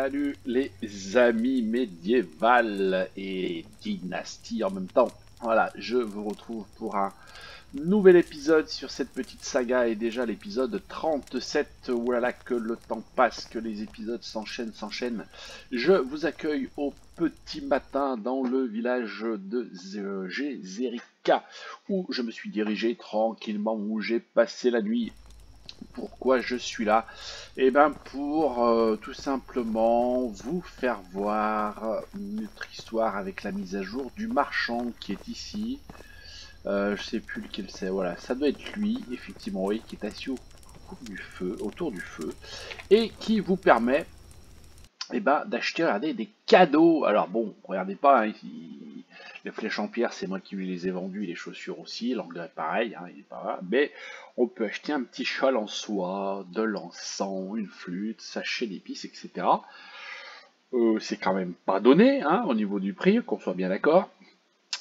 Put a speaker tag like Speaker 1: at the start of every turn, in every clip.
Speaker 1: Salut les amis médiévales et dynasties en même temps. Voilà, je vous retrouve pour un nouvel épisode sur cette petite saga et déjà l'épisode 37. Voilà que le temps passe, que les épisodes s'enchaînent. Je vous accueille au petit matin dans le village de Gézerica où je me suis dirigé tranquillement, où j'ai passé la nuit. Pourquoi je suis là? Eh bien pour tout simplement vous faire voir notre histoire avec la mise à jour du marchand qui est ici. Je sais plus lequel c'est, voilà, ça doit être lui, effectivement, oui, qui est assis autour du feu, et qui vous permet d'acheter, regardez, des cadeaux. Alors bon, regardez pas, hein, les flèches en pierre, c'est moi qui lui les ai vendues, les chaussures aussi, l'engrais pareil, hein, il est pas là. Mais on peut acheter un petit châle en soie, de l'encens, une flûte, sachet d'épices, etc. C'est quand même pas donné, hein, au niveau du prix, qu'on soit bien d'accord.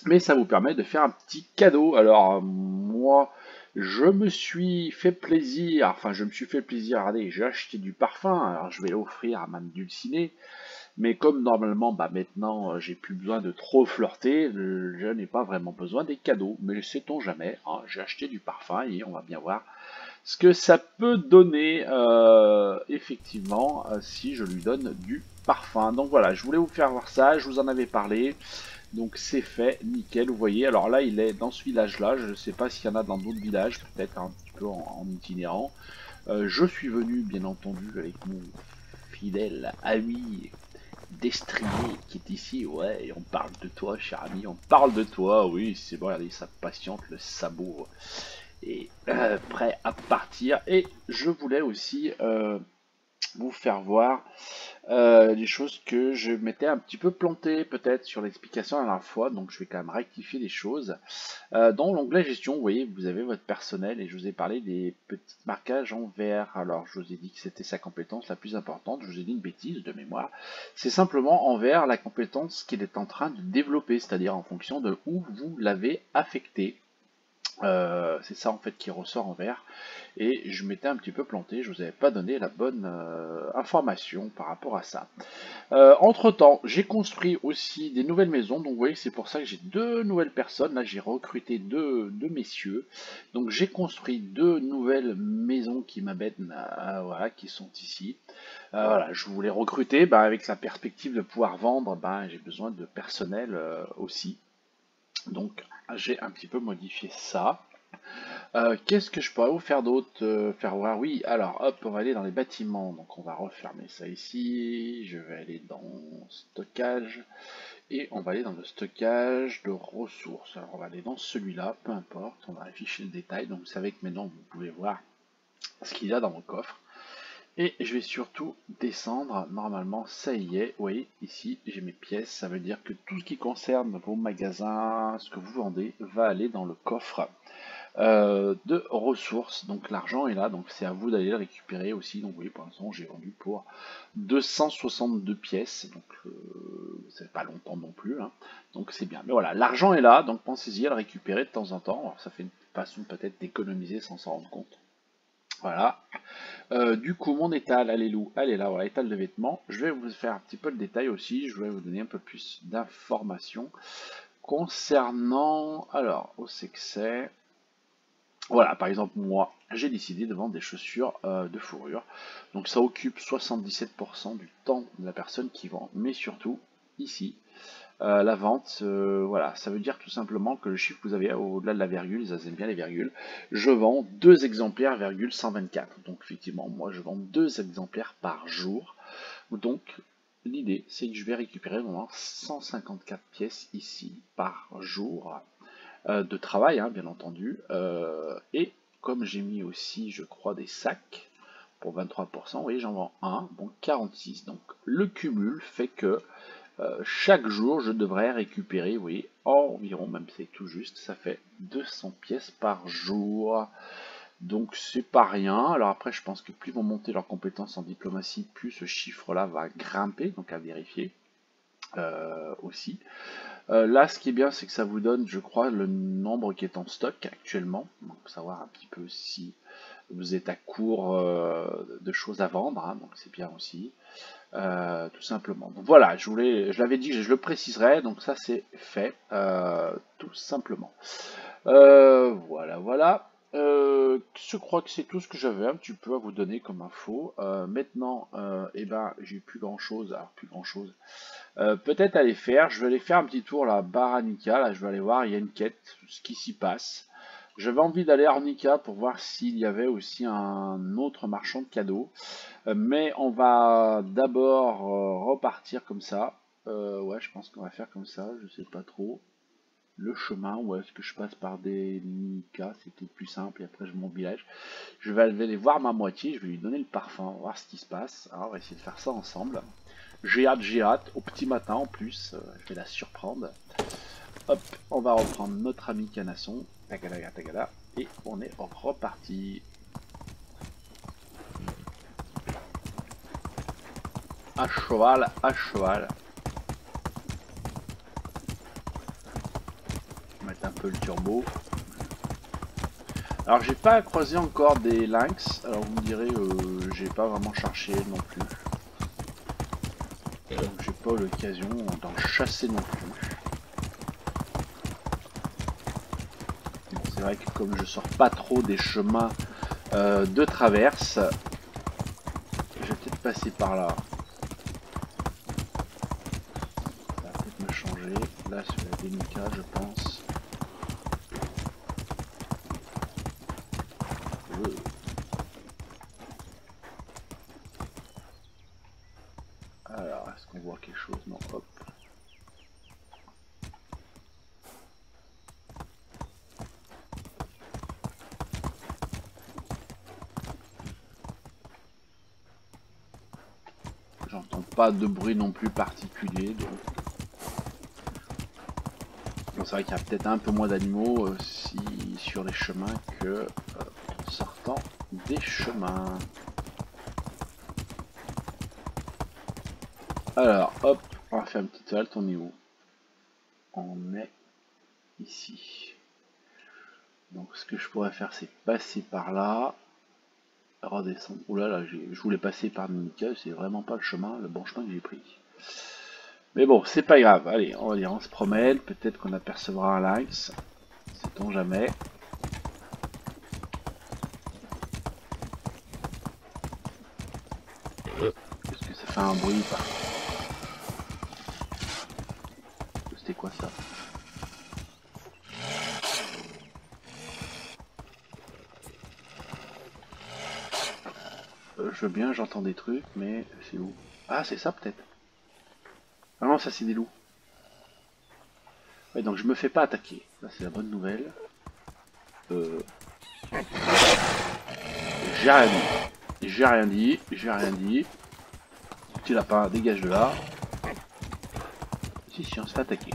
Speaker 1: Mais ça vous permet de faire un petit cadeau. Alors moi, je me suis fait plaisir, regardez, j'ai acheté du parfum, alors je vais l'offrir à Mme Dulcinée. Mais comme normalement, maintenant, j'ai plus besoin de trop flirter, je n'ai pas vraiment besoin des cadeaux. Mais sait-on jamais, hein, j'ai acheté du parfum et on va bien voir ce que ça peut donner, effectivement, si je lui donne du parfum. Donc voilà, je voulais vous faire voir ça, je vous en avais parlé. Donc c'est fait, nickel, vous voyez. Alors là, il est dans ce village-là, je ne sais pas s'il y en a dans d'autres villages, peut-être un petit peu en itinérant. Je suis venu, bien entendu, avec mon fidèle ami Destrier qui est ici, ouais, et on parle de toi, cher ami, on parle de toi, oui, c'est bon, regardez, ça patiente, le sabot est prêt à partir, et je voulais aussi vous faire voir des choses que je m'étais un petit peu planté peut-être sur l'explication la dernière fois, donc je vais quand même rectifier les choses. Dans l'onglet gestion, vous voyez, vous avez votre personnel et je vous ai parlé des petits marquages en vert. Alors je vous ai dit que c'était sa compétence la plus importante, je vous ai dit une bêtise de mémoire. C'est simplement en vert la compétence qu'il est en train de développer, c'est-à-dire en fonction de où vous l'avez affecté. C'est ça en fait qui ressort en vert et je m'étais un petit peu planté, je vous avais pas donné la bonne information par rapport à ça. Entre temps, j'ai construit aussi des nouvelles maisons, donc vous voyez c'est pour ça que j'ai deux nouvelles personnes, là j'ai recruté deux messieurs, donc j'ai construit deux nouvelles maisons qui m'amènent, voilà, qui sont ici. Voilà, je voulais recruter, avec la perspective de pouvoir vendre, j'ai besoin de personnel aussi. Donc j'ai un petit peu modifié ça. Qu'est-ce que je pourrais vous faire d'autre? Faire voir, oui, alors hop, on va aller dans les bâtiments. Donc on va refermer ça ici. Je vais aller dans stockage. Et on va aller dans le stockage de ressources. Alors on va aller dans celui-là, peu importe. On va afficher le détail. Donc vous savez que maintenant vous pouvez voir ce qu'il y a dans mon coffre. Et je vais surtout descendre, normalement ça y est, oui, ici j'ai mes pièces, ça veut dire que tout ce qui concerne vos magasins, ce que vous vendez, va aller dans le coffre de ressources. Donc l'argent est là, donc c'est à vous d'aller le récupérer aussi. Donc vous voyez, pour l'instant j'ai vendu pour 262 pièces, donc c'est pas longtemps non plus, hein. Donc c'est bien. Mais voilà, l'argent est là, donc pensez-y à le récupérer de temps en temps. Alors ça fait une façon peut-être d'économiser sans s'en rendre compte. Voilà. Du coup, mon étal, elle est où? Elle est là, voilà, étal de vêtements. Je vais vous faire un petit peu le détail aussi. Je vais vous donner un peu plus d'informations concernant. Alors, où c'est que c'est? Voilà, par exemple, moi, j'ai décidé de vendre des chaussures de fourrure. Donc, ça occupe 77% du temps de la personne qui vend. Mais surtout, ici, la vente, voilà, ça veut dire tout simplement que le chiffre que vous avez au-delà de la virgule, ça aiment bien les virgules, je vends 2 exemplaires, virgule 124. Donc effectivement, moi je vends 2 exemplaires par jour. Donc l'idée, c'est que je vais récupérer vraiment 154 pièces ici par jour de travail, hein, bien entendu. Et comme j'ai mis aussi, je crois, des sacs pour 23%, vous voyez, j'en vends un, bon 46. Donc le cumul fait que chaque jour, je devrais récupérer, vous voyez, environ, même c'est tout juste, ça fait 200 pièces par jour. Donc c'est pas rien. Alors après, je pense que plus ils vont monter leurs compétences en diplomatie, plus ce chiffre-là va grimper, donc à vérifier aussi. Là, ce qui est bien, c'est que ça vous donne, je crois, le nombre qui est en stock actuellement. Donc savoir un petit peu si vous êtes à court de choses à vendre, hein, donc c'est bien aussi. tout simplement. Donc voilà, je l'avais dit, je le préciserai, donc ça c'est fait, tout simplement. Voilà, voilà. Je crois que c'est tout ce que j'avais un petit peu à vous donner comme info. Maintenant, eh ben, j'ai plus grand chose, alors plus grand chose. Peut-être aller faire, je vais aller faire un petit tour là, Baranica, là je vais aller voir, il y a une quête, ce qui s'y passe. J'avais envie d'aller à Ornica pour voir s'il y avait aussi un autre marchand de cadeaux. Mais on va d'abord repartir comme ça. Ouais, je pense qu'on va faire comme ça, je sais pas trop. Le chemin, ou est-ce que je passe par des Nika, c'était plus simple, et après je mon village. Je vais aller voir ma moitié, je vais lui donner le parfum, voir ce qui se passe. Alors, on va essayer de faire ça ensemble. J'ai hâte, au petit matin en plus, je vais la surprendre. Hop, on va reprendre notre ami Canasson, tagada, tagada, et on est reparti. À cheval, à cheval. Mettre un peu le turbo. Alors j'ai pas croisé encore des lynx, alors vous me direz j'ai pas vraiment cherché non plus. Donc j'ai pas l'occasion d'en chasser non plus. C'est vrai que comme je sors pas trop des chemins de traverse, je vais peut-être passer par là. Ça va peut-être me changer. Là sur la Dénica je pense. Alors, est-ce qu'on voit quelque chose? Non, hop. J'entends pas de bruit non plus particulier, donc c'est vrai qu'il y a peut-être un peu moins d'animaux sur les chemins que en sortant des chemins. Alors, hop, on va faire une petite halte, on est où? On est ici. Donc ce que je pourrais faire, c'est passer par là, redescendre. Oula, là, je voulais passer par Nika, c'est vraiment pas le bon chemin que j'ai pris. Mais bon, c'est pas grave. Allez, on va dire, on se promène. Peut-être qu'on apercevra un lynx. Sait-on jamais. Est-ce que ça fait un bruit pas? C'était quoi ça? Je veux bien, j'entends des trucs, mais c'est où? Ah, c'est ça peut-être. Ah non, ça c'est des loups. Ouais, donc je me fais pas attaquer. Là, c'est la bonne nouvelle. J'ai rien dit. J'ai rien dit. J'ai rien dit. Petit lapin, dégage de là. Si, on se fait attaquer.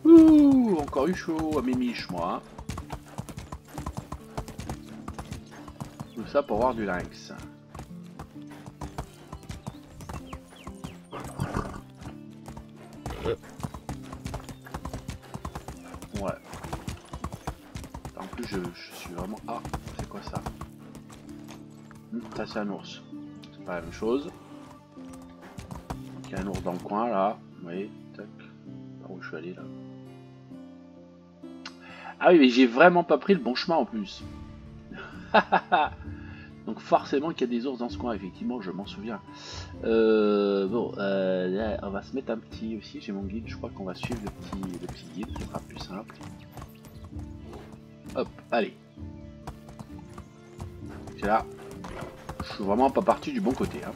Speaker 1: Ouh, encore eu chaud à mes miches, moi. Tout ça pour voir du lynx. Ouais. En plus, je suis vraiment... Ah, c'est quoi ça? Ça, c'est un ours. C'est pas la même chose. Il y a un ours dans le coin, là. Vous voyez, tac. Par où je suis allé, là. Ah oui, mais j'ai vraiment pas pris le bon chemin, en plus. Donc forcément qu'il y a des ours dans ce coin, effectivement, je m'en souviens. Bon, là, on va se mettre un petit aussi, j'ai mon guide, je crois qu'on va suivre le petit guide, ce sera plus simple. Hop, allez. C'est là. Je suis vraiment pas parti du bon côté. Hein.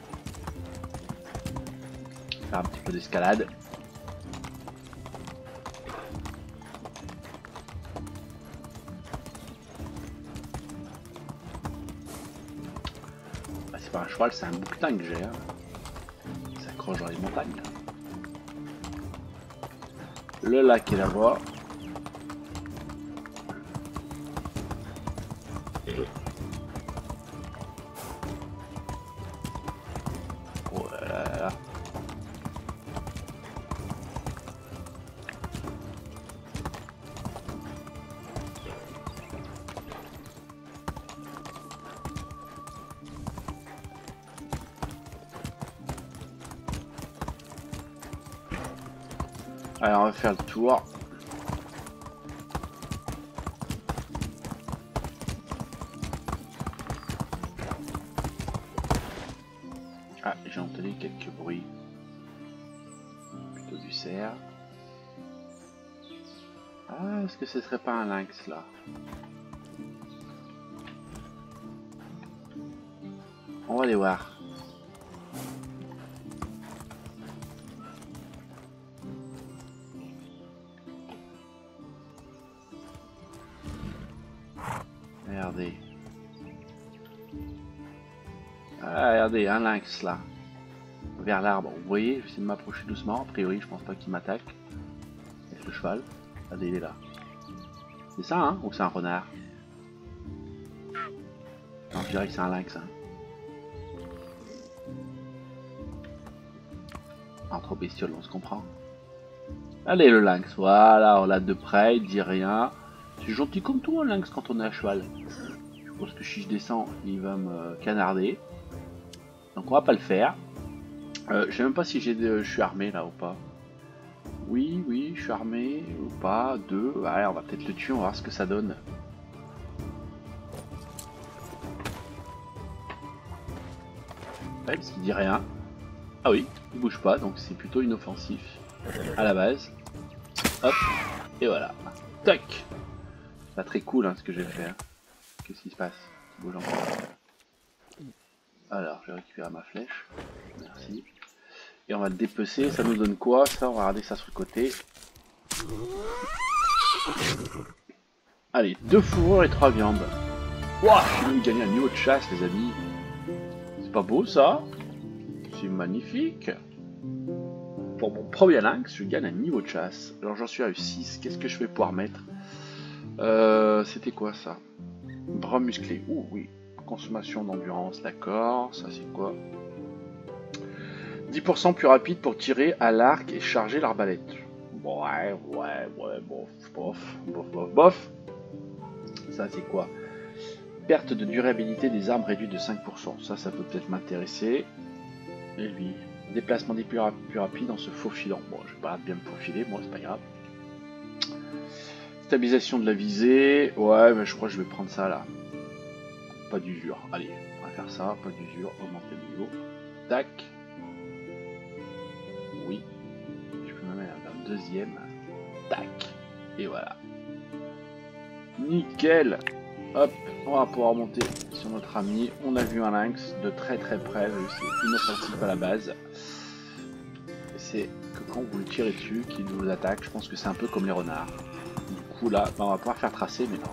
Speaker 1: Faire un petit peu d'escalade. Ah, c'est pas un cheval, c'est un bouquetin que j'ai. Hein. Il s'accroche dans les montagnes. Le lac est là-bas. Voilà. Allez, on va faire le tour. Ah, j'ai entendu quelques bruits. Plutôt du cerf. Ah, est-ce que ce serait pas un lynx là? On va aller voir. Regardez. Ah, regardez, un lynx là. Vers l'arbre. Vous voyez, j'essaie de m'approcher doucement. A priori, je pense pas qu'il m'attaque. Avec le cheval. Regardez, il est là. C'est ça, hein? Ou c'est un renard? Non, je dirais que c'est un lynx, hein. Entre bestioles, on se comprend. Allez, le lynx. Voilà, on l'a de près, il dit rien. C'est gentil comme tout, un lynx, quand on est à cheval. Je pense que si je descends, il va me canarder. Donc on va pas le faire. Je sais même pas si je suis armé là ou pas. Oui, oui, je suis armé ou pas. 2. Ouais, on va peut-être le tuer, on va voir ce que ça donne. Ouais, parce qu'il dit rien. Ah oui, il bouge pas, donc c'est plutôt inoffensif à la base. Hop, et voilà. Tac. C'est pas très cool hein, ce que je vais faire. Qu'est-ce qui se passe? Il bouge encore. Alors, je vais récupérer ma flèche. Merci. Et on va le dépecer. Ça nous donne quoi? Ça, on va regarder ça sur le côté. Allez, 2 fourrures et 3 viandes. Ouah, je vais même gagner un niveau de chasse, les amis. C'est pas beau ça? C'est magnifique. Pour mon premier lynx, je gagne un niveau de chasse. Alors j'en suis à 6. Qu'est-ce que je vais pouvoir mettre? C'était quoi ça? Bras musclé. Ouh oui. Consommation d'endurance, d'accord. Ça c'est quoi? 10% plus rapide pour tirer à l'arc et charger l'arbalète. Ouais, bof. Ça c'est quoi? Perte de durabilité des armes réduite de 5%. Ça peut peut-être m'intéresser. Et lui, déplacement des plus rapide en se faufilant. Bon, je vais pas bien me faufiler, moi c'est pas grave. Stabilisation de la visée. Ouais, mais je crois que je vais prendre ça là. Pas d'usure. Allez, on va faire ça. Pas d'usure. Augmenter le niveau. Tac. Oui. Je peux me mettre un deuxième. Tac. Et voilà. Nickel. Hop. On va pouvoir monter sur notre ami. On a vu un lynx de très près. C'est inoffensif à la base. C'est que quand vous le tirez dessus, qu'il vous attaque, je pense que c'est un peu comme les renards. Du coup là, on va pouvoir faire tracer, mais non.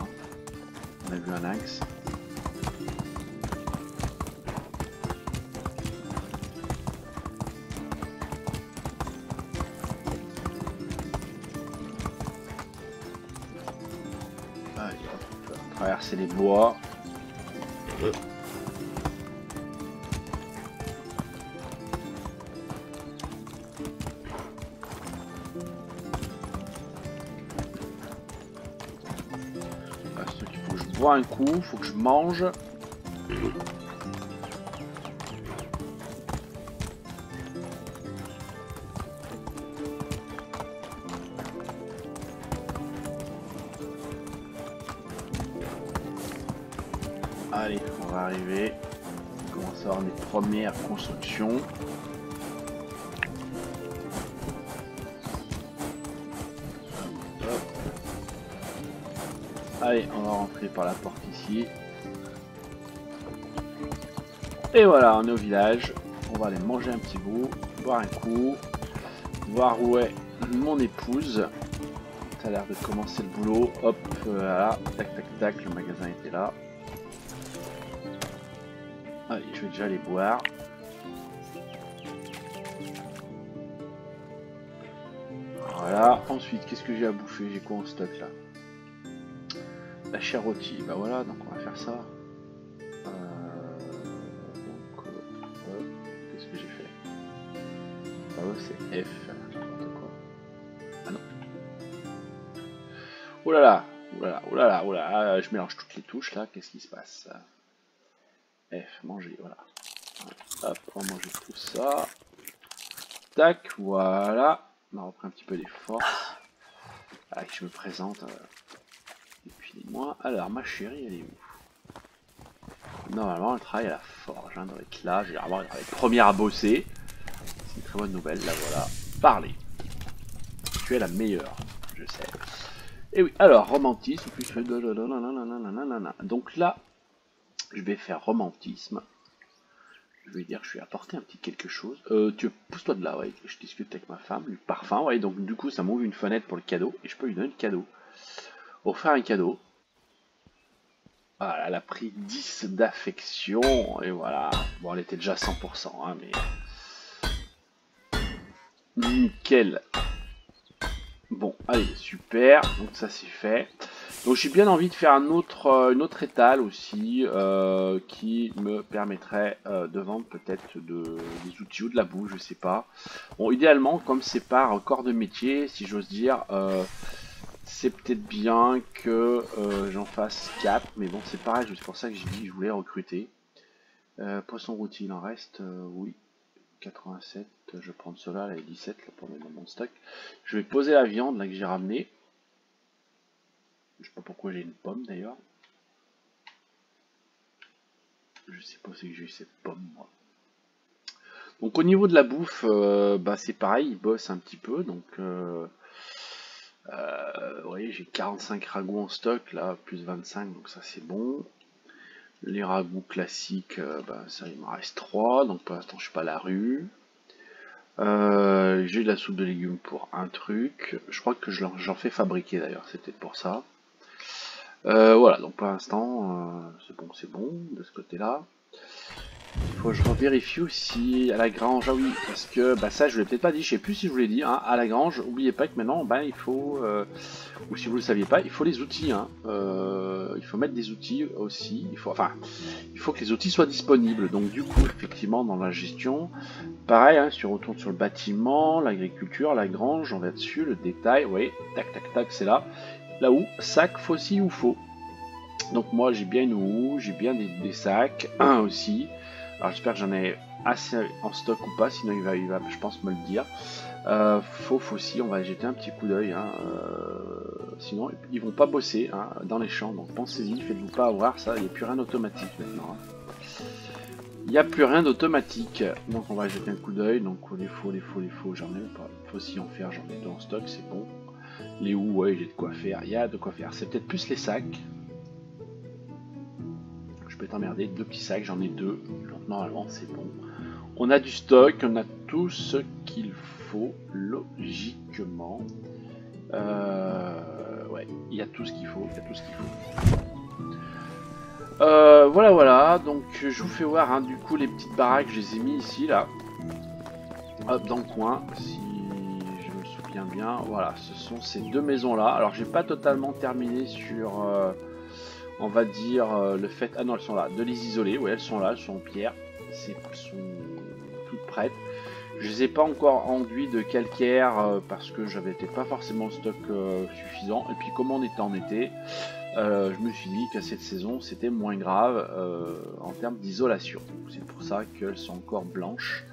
Speaker 1: On a vu un lynx. Allez, on va traverser les bois. Il faut que je bois un coup, il faut que je mange. Allez, on va arriver. On commence à avoir mes premières constructions. Hop. Allez, on va rentrer par la porte ici. Et voilà, on est au village. On va aller manger un petit bout, boire un coup, voir où est mon épouse. Ça a l'air de commencer le boulot. Hop, voilà, tac, le magasin était là. Allez, je vais déjà aller boire. Voilà, ensuite, qu'est-ce que j'ai à bouffer? J'ai quoi en stock là? La chair rôtie, bah voilà, donc on va faire ça. Qu'est-ce que j'ai fait? Ah ouais, c'est F, n'importe quoi. Ah non. Oh là là, je mélange toutes les touches là, qu'est-ce qui se passe? F, manger, voilà. Hop, on va manger tout ça. Tac, voilà. On a repris un petit peu des forces. Allez, je me présente. Depuis des mois. Alors, ma chérie, elle est où? Normalement, elle travaille à la forge. Hein, doit être là. Généralement, elle est première à bosser. C'est une très bonne nouvelle. Là, voilà. Parlez. Tu es la meilleure. Je sais. Et oui, alors, romantisme. Donc là, je vais faire romantisme. Je vais dire que je vais apporter un petit quelque chose. Tu pousse-toi de là, ouais. Je discute avec ma femme. Du parfum, ouais. Donc du coup, ça m'ouvre une fenêtre pour le cadeau. Et je peux lui donner le cadeau. Offrir un cadeau. Voilà, elle a pris 10 d'affection. Et voilà. Bon, elle était déjà à 100%, hein, mais... Nickel. Bon, allez, super. Donc ça, c'est fait. Donc j'ai bien envie de faire une autre étale aussi qui me permettrait de vendre peut-être des outils ou de la boue, je sais pas. Bon, idéalement, comme c'est par corps de métier, si j'ose dire, c'est peut-être bien que j'en fasse 4, mais bon, c'est pareil, c'est pour ça que j'ai dit que je voulais recruter. Poisson routier, il en reste, oui, 87, je vais prendre cela, là, les 17 là, pour mettre dans mon stock. Je vais poser la viande là que j'ai ramenée. Je sais pas pourquoi j'ai une pomme d'ailleurs. Je sais pas si j'ai eu cette pomme moi. Donc au niveau de la bouffe, bah, c'est pareil, il bosse un petit peu. Donc vous voyez, j'ai 45 ragoûts en stock là, plus 25, donc ça c'est bon. Les ragoûts classiques, bah, ça il me reste 3, donc pour l'instant je suis pas à la rue. J'ai de la soupe de légumes pour un truc. Je crois que j'en fais fabriquer d'ailleurs, c'est peut-être pour ça. Voilà, donc pour l'instant, c'est bon de ce côté-là. Il faut que je revérifie aussi à la grange, ah oui, parce que bah, ça je vous l'ai peut-être pas dit, je sais plus si je vous l'ai dit, hein, à la grange, n'oubliez pas que maintenant, bah, il faut, ou si vous le saviez pas, il faut les outils, hein, il faut mettre des outils aussi, il faut que les outils soient disponibles, donc du coup, effectivement, dans la gestion, pareil, hein, si on retourne sur le bâtiment, l'agriculture, la grange, on va dessus, le détail, vous voyez, tac, tac, tac, c'est là où, sac, faucille ou faux. Donc moi j'ai bien une houe, j'ai bien des sacs, un aussi. Alors j'espère que j'en ai assez en stock ou pas, sinon il va je pense me le dire. Faux aussi, on va jeter un petit coup d'œil. Hein, sinon ils vont pas bosser hein, dans les champs, donc pensez-y, faites-vous pas avoir ça, il n'y a plus rien d'automatique maintenant. Hein. Il n'y a plus rien d'automatique, donc on va jeter un coup d'œil. Donc les faux, j'en ai pas. Faut aussi en faire, j'en ai 2 en stock, c'est bon. Les houes, ouais, j'ai de quoi faire, il y a de quoi faire. C'est peut-être plus les sacs. Je peux t'emmerder, 2 petits sacs, j'en ai 2, donc normalement c'est bon. On a du stock, on a tout ce qu'il faut, logiquement. Ouais, il y a tout ce qu'il faut, voilà, donc je vous fais voir, hein, du coup les petites baraques, je les ai mis ici, là. Hop, dans le coin, si je me souviens bien. Voilà, ce sont ces 2 maisons-là. Alors j'ai pas totalement terminé sur... on va dire le fait... Ah non, elles sont là. De les isoler. Oui, elles sont là. Elles sont en pierre. Elles sont toutes prêtes. Je les ai pas encore enduits de calcaire parce que j'avais pas forcément le stock suffisant. Et puis comme on était en été, je me suis dit qu'à cette saison, c'était moins grave en termes d'isolation. C'est pour ça qu'elles sont encore blanches.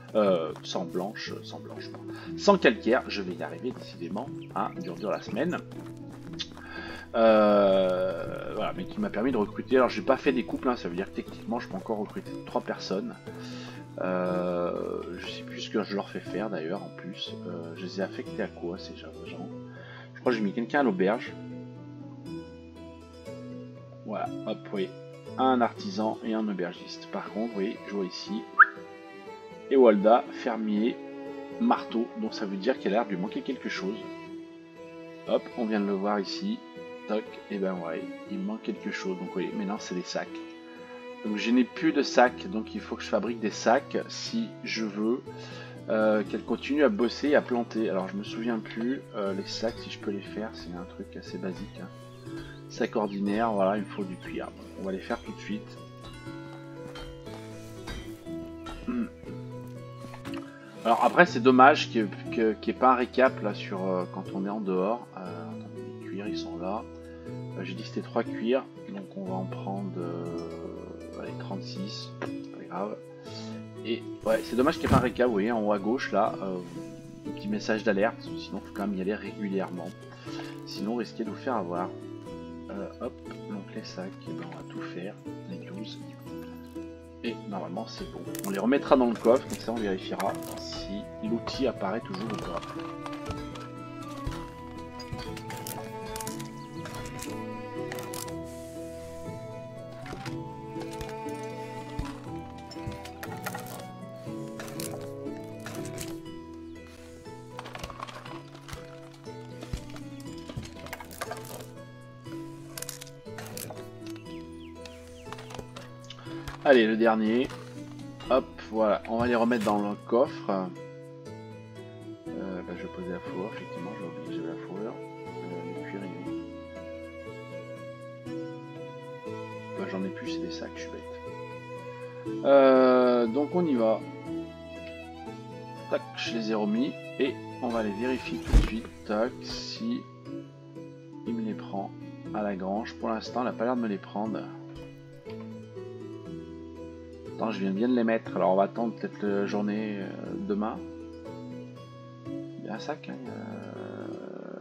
Speaker 1: Sans calcaire. Je vais y arriver décidément. Hein, dur la semaine. Voilà, mais qui m'a permis de recruter. Alors j'ai pas fait des couples, hein, ça veut dire que techniquement je peux encore recruter 3 personnes. Je sais plus ce que je leur fais faire d'ailleurs en plus. Je les ai affectés à quoi ces gens? Je crois que j'ai mis quelqu'un à l'auberge. Voilà, hop, oui. Un artisan et un aubergiste. Par contre, oui, je vois ici. Et Walda, fermier, marteau. Donc ça veut dire qu'il a l'air de lui manquer quelque chose. Hop, on vient de le voir ici. Toc, et ben ouais, il me manque quelque chose. Donc oui, maintenant c'est des sacs. Donc je n'ai plus de sacs, donc il faut que je fabrique des sacs si je veux qu'elle continue à bosser et à planter. Alors je me souviens plus, les sacs, si je peux les faire, c'est un truc assez basique. Hein. Sac ordinaire, voilà, il me faut du cuir. On va les faire tout de suite. Alors après c'est dommage qu'il n'y ait pas un récap là sur quand on est en dehors. Les cuirs ils sont là. J'ai dit c'était 3 cuirs, donc on va en prendre allez, 36, pas grave. Et ouais, c'est dommage qu'il n'y ait pas un récap, vous voyez en haut à gauche là, Un petit message d'alerte, sinon il faut quand même y aller régulièrement. Sinon, risquer de vous faire avoir. Hop, donc les sacs, et ben on va tout faire, les 12. Et normalement c'est bon. On les remettra dans le coffre, comme ça on vérifiera si l'outil apparaît toujours ou pas. Allez, le dernier. Hop, voilà. On va les remettre dans le coffre. Bah, je vais poser la fourrure. Effectivement, j'ai oublié que j'avais la fourrure. Le cuir, bah, j'en ai plus, c'est des sacs, je suis bête. Donc on y va. Tac, je les ai remis. Et on va les vérifier tout de suite. Tac, si il me les prend à la grange. Pour l'instant, il n'a pas l'air de me les prendre. Je viens bien de les mettre, alors on va attendre peut-être la journée demain. Il y a un sac, hein,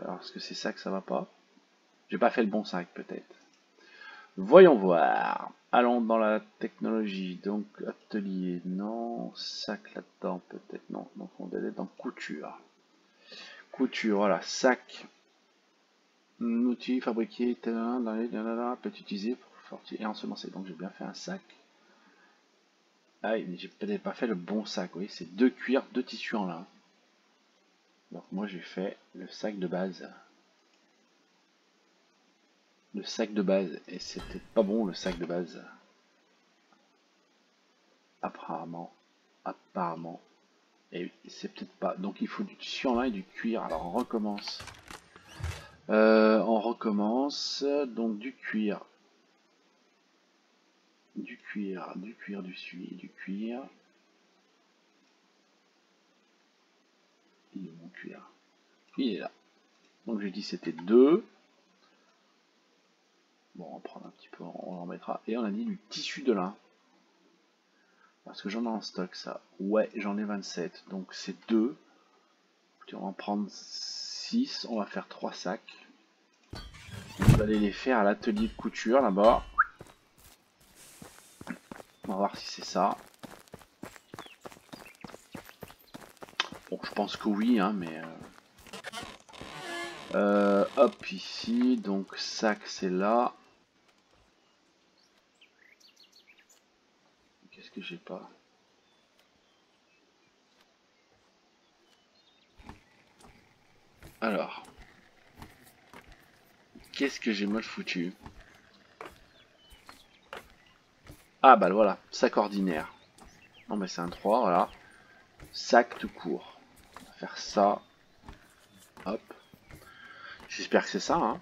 Speaker 1: alors est-ce que c'est ça que ça va pas? J'ai pas fait le bon sac peut-être. Voyons voir. Allons dans la technologie, donc atelier, non, sac là-dedans peut-être, non, donc on doit être dans couture. Couture, voilà, sac. Un outil fabriqué dans les peut être utilisé pour fortifier et ensemencer, donc j'ai bien fait un sac. Ah, mais j'ai peut-être pas fait le bon sac, oui, c'est 2 cuirs, 2 tissus en lin. Donc moi j'ai fait le sac de base. Le sac de base, et c'était pas bon le sac de base. Apparemment. Apparemment. Et c'est peut-être pas. Donc il faut du tissu en lin et du cuir. Alors on recommence. On recommence. Donc du cuir. Du cuir, du cuir, du suie, du cuir. Il est mon cuir. Il est là. Donc j'ai dit c'était 2. Bon, on va prendre un petit peu, on en mettra. Et on a dit du tissu de lin. Parce que j'en ai en stock ça. Ouais, j'en ai 27. Donc c'est 2. On va en prendre 6. On va faire 3 sacs. On va aller les faire à l'atelier de couture là-bas. On va voir si c'est ça. Bon, je pense que oui, hein, mais... hop, ici. Donc sac, c'est là. Qu'est-ce que j'ai pas? Alors. Qu'est-ce que j'ai mal foutu? Ah bah voilà, sac ordinaire. Non mais c'est un 3, voilà. Sac tout court. On va faire ça. Hop. J'espère que c'est ça, hein.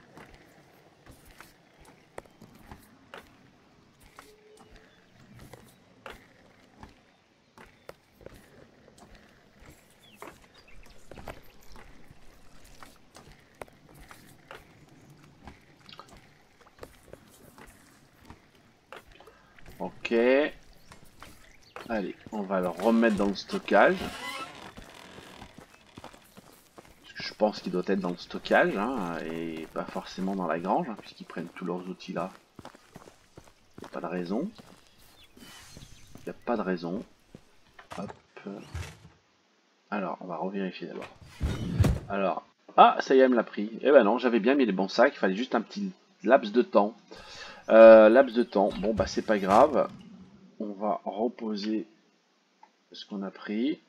Speaker 1: Ok. Allez, on va le remettre dans le stockage. Je pense qu'il doit être dans le stockage, hein, et pas forcément dans la grange, hein, puisqu'ils prennent tous leurs outils là. Il n'y a pas de raison. Il n'y a pas de raison. Hop. Alors, on va revérifier d'abord. Alors, ah, ça y est, elle me l'a pris. Eh ben non, j'avais bien mis les bons sacs, il fallait juste un petit laps de temps. Laps de temps, bon bah c'est pas grave. On va reposer ce qu'on a pris.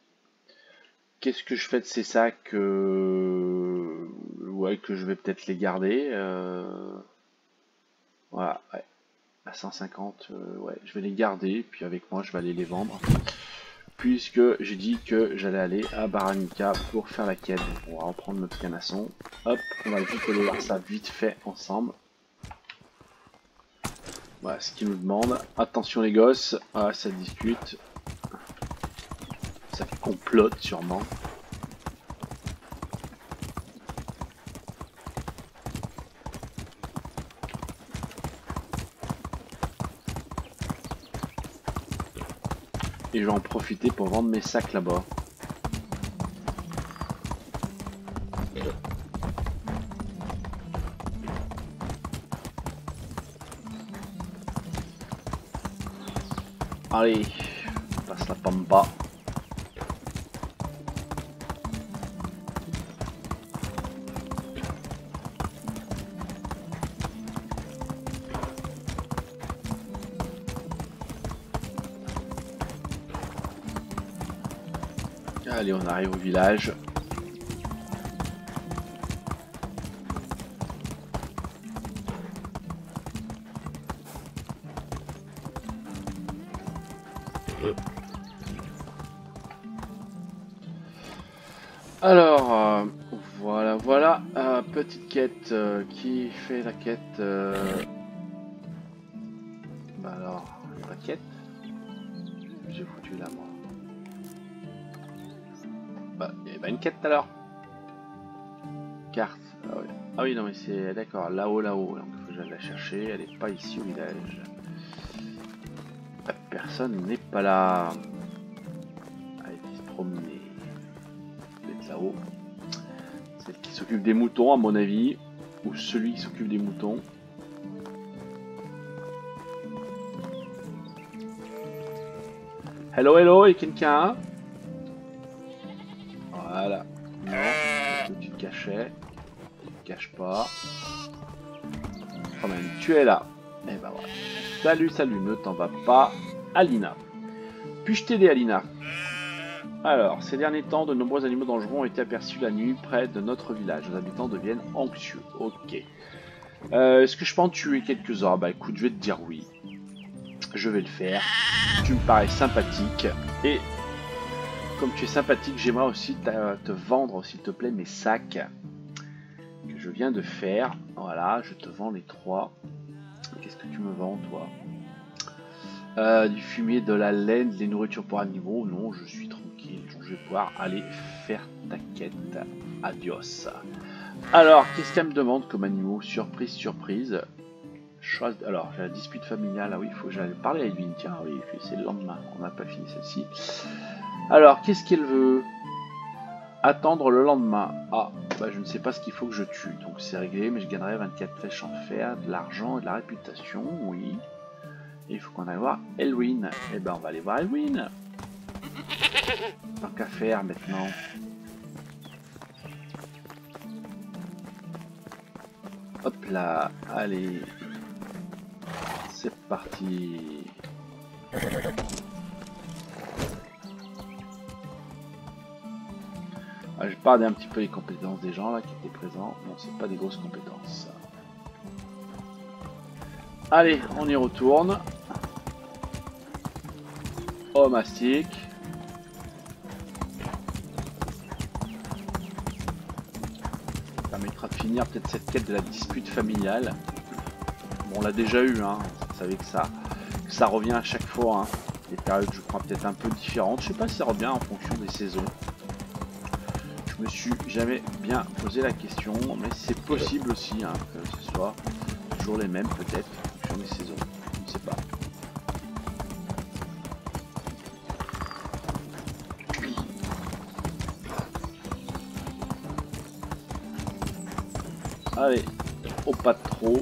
Speaker 1: Qu'est-ce que je fais de ces sacs ouais, que je vais peut-être les garder. Voilà, ouais. À 150, ouais, je vais les garder, puis avec moi je vais aller les vendre. Puisque j'ai dit que j'allais aller à Baranica pour faire la quête. On va reprendre notre canasson. Hop, on va juste aller voir ça vite fait ensemble. Voilà ce qu'il nous demande. Attention les gosses, ah, ça discute. Ça complote sûrement. Et je vais en profiter pour vendre mes sacs là-bas. Allez, on passe la pampa. Allez, on arrive au village. Alors, voilà, petite quête, qui fait la quête Bah alors, la quête j'ai foutu là, moi. Bah, il y avait pas une quête tout à l'heure. Carte, ah oui, non mais c'est, d'accord, là-haut, donc il faut que j'aille la chercher, elle est pas ici au village. Personne n'est pas là. Allez, se promener. Peut-être là-haut. Celle qui s'occupe des moutons, à mon avis. Ou celui qui s'occupe des moutons. Hello, hello, et quelqu'un? Voilà. Non, parce que tu te cachais. Tu te caches pas. Quand même, tu es là. Et ben voilà. Salut, salut, ne t'en va pas. Alina. Puis-je t'aider, Alina? Alors, ces derniers temps, de nombreux animaux dangereux ont été aperçus la nuit près de notre village. Les habitants deviennent anxieux. Ok. Est-ce que je peux en tuer quelques-uns? Bah écoute, je vais te dire oui. Je vais le faire. Tu me parais sympathique. Et comme tu es sympathique, j'aimerais aussi te vendre, s'il te plaît, mes sacs que je viens de faire. Voilà, je te vends les 3. Qu'est-ce que tu me vends, toi? Du fumier, de la laine, des nourritures pour animaux. Non, je suis tranquille. Je vais pouvoir aller faire ta quête. Adios. Alors, qu'est-ce qu'elle me demande comme animaux? Surprise, surprise. Alors, j'ai la dispute familiale. Ah oui, il faut que j'aille parler à Edwin. Tiens, oui, c'est le lendemain. On n'a pas fini celle-ci. Alors, qu'est-ce qu'elle veut? Attendre le lendemain. Ah, bah je ne sais pas ce qu'il faut que je tue. Donc c'est réglé, mais je gagnerai 24 flèches en fer, de l'argent et de la réputation. Oui. Et il faut qu'on aille voir Elwyn. Eh ben, on va aller voir Elwyn. Tant qu'à faire maintenant. Hop là, allez. C'est parti. Je vais regarder un petit peu les compétences des gens là qui étaient présents. Non, c'est pas des grosses compétences. Allez, on y retourne. Oh, mastic. Ça permettra de finir peut-être cette quête de la dispute familiale. Bon, on l'a déjà eu, hein. Vous savez que ça revient à chaque fois. Hein. Des périodes, je crois, peut-être un peu différentes. Je sais pas si ça revient en fonction des saisons. Je me suis jamais bien posé la question, mais c'est possible aussi hein, que ce soit toujours les mêmes peut-être en fonction des saisons. Je ne sais pas. Allez, oh pas trop.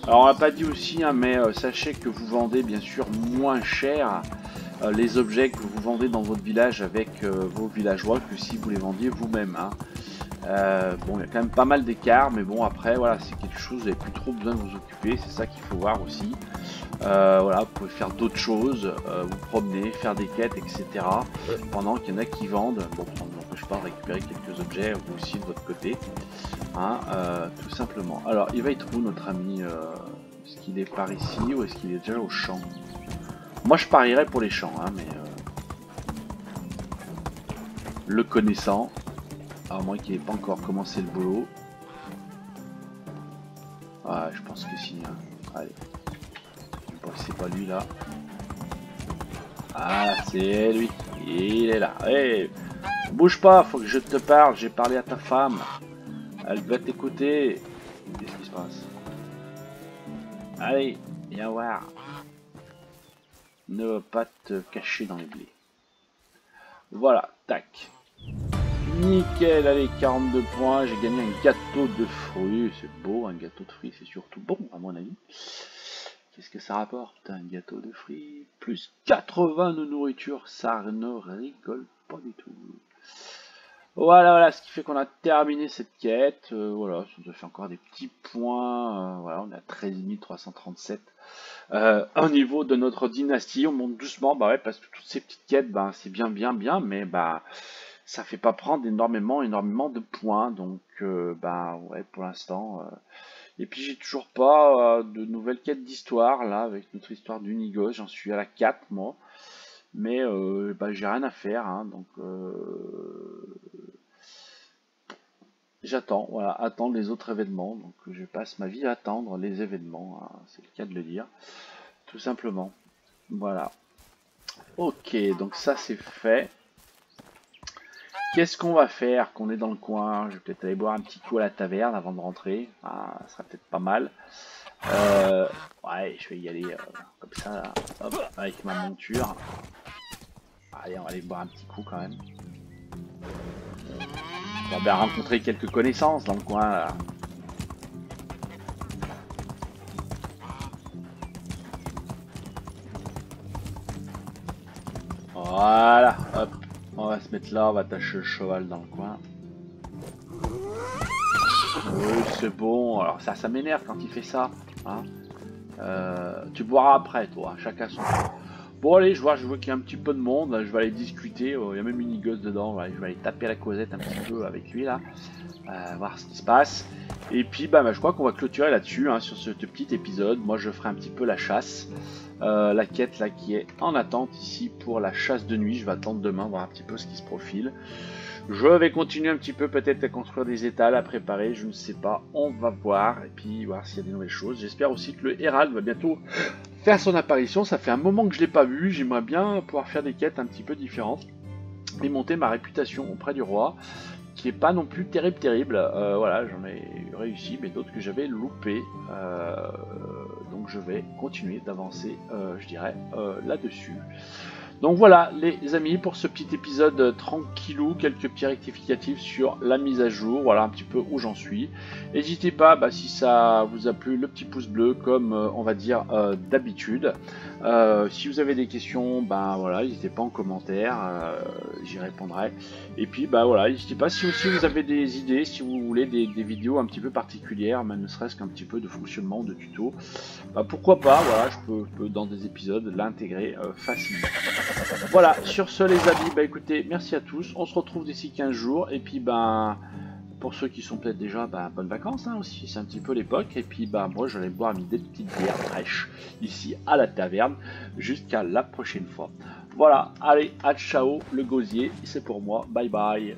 Speaker 1: Alors on n'a pas dit aussi, hein, mais sachez que vous vendez bien sûr moins cher les objets que vous vendez dans votre village avec vos villageois que si vous les vendiez vous-même. Hein. Bon, il y a quand même pas mal d'écart, mais bon après voilà, c'est quelque chose, vous n'avez plus trop besoin de vous occuper, c'est ça qu'il faut voir aussi. Voilà, vous pouvez faire d'autres choses, vous promener, faire des quêtes, etc. Pendant qu'il y en a qui vendent. Bon, ça ne m'empêche pas de récupérer quelques objets vous aussi de votre côté. Hein, tout simplement. Alors, il va être où notre ami? Est-ce qu'il est par ici ou est-ce qu'il est déjà au champ? Moi, je parierais pour les champs, hein, mais le connaissant, à moins qu'il n'ait pas encore commencé le boulot. Ah, je pense que si. Hein. Allez. Bon, c'est pas lui là. Ah, c'est lui. Il est là. Hey, bouge pas, faut que je te parle. J'ai parlé à ta femme. Elle va t'écouter. Qu'est-ce qui se passe? Allez, viens voir. Ne va pas te cacher dans les blés. Voilà, tac. Nickel, allez, 42 points. J'ai gagné un gâteau de fruits. C'est beau, un gâteau de fruits, c'est surtout bon, à mon avis. Qu'est-ce que ça rapporte, un gâteau de fruits? Plus 80 de nourriture, ça ne rigole pas du tout. Voilà, voilà, ce qui fait qu'on a terminé cette quête. Voilà, ça nous a fait encore des petits points. Voilà, on est à 13 337. Au niveau de notre dynastie, on monte doucement, bah ouais, parce que toutes ces petites quêtes, bah, c'est bien, mais bah, ça fait pas prendre énormément de points. Donc, bah ouais, pour l'instant. Et puis j'ai toujours pas de nouvelles quêtes d'histoire là avec notre histoire d'Unigos. J'en suis à la 4 moi. Mais bah, j'ai rien à faire, hein, donc j'attends, voilà, attendre les autres événements. Donc je passe ma vie à attendre les événements, hein, c'est le cas de le dire, tout simplement. Voilà. Ok, donc ça c'est fait. Qu'est-ce qu'on va faire qu'on est dans le coin? Je vais peut-être aller boire un petit coup à la taverne avant de rentrer. Ah, ça sera peut-être pas mal. Ouais, je vais y aller comme ça, là. Hop, avec ma monture. Allez, on va aller boire un petit coup quand même. On va bien rencontrer quelques connaissances dans le coin là. Voilà, hop, on va se mettre là, on va attacher le cheval dans le coin. Oui, c'est bon, alors ça m'énerve quand il fait ça. Hein. Tu boiras après, toi, chacun son tour. Bon, allez, je vois qu'il y a un petit peu de monde, là, je vais aller discuter, il y a même une gosse dedans, voilà, je vais aller taper la causette un petit peu avec lui là, voir ce qui se passe. Et puis, bah je crois qu'on va clôturer là-dessus, hein, sur ce petit épisode. Moi, je ferai un petit peu la chasse. La quête là qui est en attente ici pour la chasse de nuit. Je vais attendre demain, voir un petit peu ce qui se profile. Je vais continuer un petit peu peut-être à construire des étals, à préparer, je ne sais pas, on va voir. Et puis voir s'il y a des nouvelles choses. J'espère aussi que le Hérald va bientôt faire son apparition. Ça fait un moment que je ne l'ai pas vu. J'aimerais bien pouvoir faire des quêtes un petit peu différentes et monter ma réputation auprès du roi, qui est pas non plus terrible. Voilà, j'en ai réussi, mais d'autres que j'avais loupé. Donc je vais continuer d'avancer, je dirais, là-dessus. Donc voilà les amis pour ce petit épisode tranquillou, quelques petits rectificatifs sur la mise à jour, voilà un petit peu où j'en suis. N'hésitez pas, si ça vous a plu, le petit pouce bleu comme on va dire d'habitude. Si vous avez des questions, voilà, n'hésitez pas en commentaire, j'y répondrai. Et puis voilà, n'hésitez pas si aussi vous avez des idées, si vous voulez des vidéos un petit peu particulières, même ne serait-ce qu'un petit peu de fonctionnement, de tuto, pourquoi pas, voilà, je peux dans des épisodes l'intégrer facilement. Voilà, sur ce les amis, écoutez, merci à tous, on se retrouve d'ici 15 jours, et puis pour ceux qui sont peut-être déjà, bonnes vacances hein, aussi, c'est un petit peu l'époque, et puis moi je vais boire à midi des petites bières fraîches ici à la taverne, jusqu'à la prochaine fois. Voilà, allez, à ciao le gosier, c'est pour moi, bye bye.